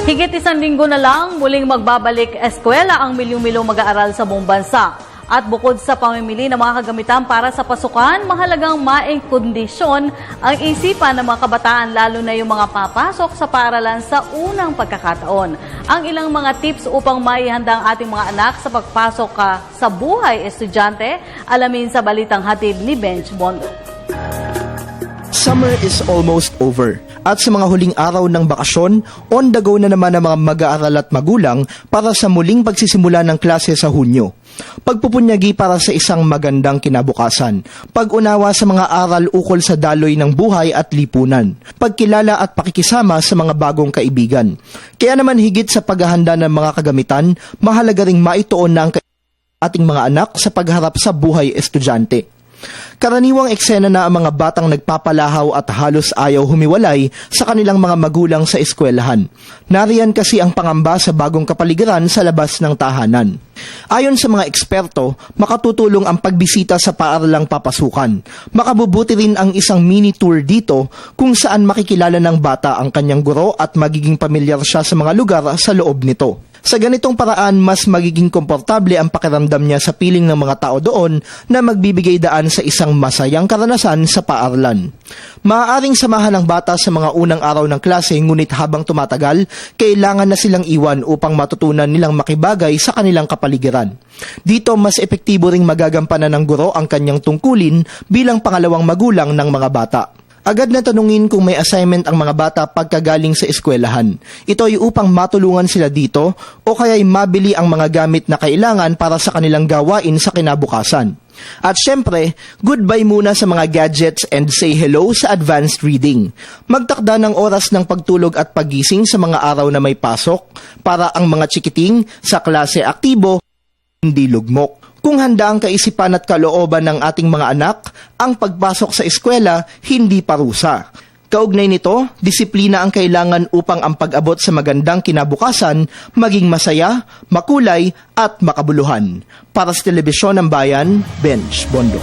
Higit isang linggo na lang, muling magbabalik eskwela ang milyong-milyong mag-aaral sa buong bansa. At bukod sa pamimili ng mga kagamitan para sa pasukan, mahalagang maingkondisyon ang isipan ng mga kabataan, lalo na yung mga papasok sa paaralan sa unang pagkakataon. Ang ilang mga tips upang maihanda ang ating mga anak sa pagpasok sa buhay estudyante, alamin sa balitang hatid ni Benj Bondo. Summer is almost over. At sa mga huling araw ng bakasyon, on the go na naman ang mga mag-aaral at magulang para sa muling pagsisimula ng klase sa Hunyo. Pagpupunyagi para sa isang magandang kinabukasan. Pag-unawa sa mga aral ukol sa daloy ng buhay at lipunan. Pagkilala at pakikisama sa mga bagong kaibigan. Kaya naman higit sa paghahanda ng mga kagamitan, mahalaga ring maituon na ang ating mga anak sa pagharap sa buhay estudyante. Karaniwang eksena na ang mga batang nagpapalahaw at halos ayaw humiwalay sa kanilang mga magulang sa eskwelahan. Nariyan kasi ang pangamba sa bagong kapaligiran sa labas ng tahanan. Ayon sa mga eksperto, makatutulong ang pagbisita sa paaralang papasukan. Makabubuti rin ang isang mini tour dito kung saan makikilala ng bata ang kanyang guro at magiging pamilyar siya sa mga lugar sa loob nito. Sa ganitong paraan, mas magiging komportable ang pakiramdam niya sa piling ng mga tao doon na magbibigay daan sa isang masayang karanasan sa paaralan. Maaaring samahan ng bata sa mga unang araw ng klase, ngunit habang tumatagal, kailangan na silang iwan upang matutunan nilang makibagay sa kanilang kapaligiran. Dito, mas epektibo ring magagampanan ng guro ang kanyang tungkulin bilang pangalawang magulang ng mga bata. Agad na tanungin kung may assignment ang mga bata pagkagaling sa eskwelahan. Ito ay upang matulungan sila dito o kaya'y mabili ang mga gamit na kailangan para sa kanilang gawain sa kinabukasan. At syempre, goodbye muna sa mga gadgets and say hello sa advanced reading. Magtakda ng oras ng pagtulog at paggising sa mga araw na may pasok para ang mga chikiting sa klase aktibo hindi lugmok. Kung handa ang kaisipan at kalooban ng ating mga anak, ang pagpasok sa eskwela hindi parusa. Kaugnay nito, disiplina ang kailangan upang ang pag-abot sa magandang kinabukasan maging masaya, makulay at makabuluhan. Para sa Telebisyon ng Bayan, Benj Bondo.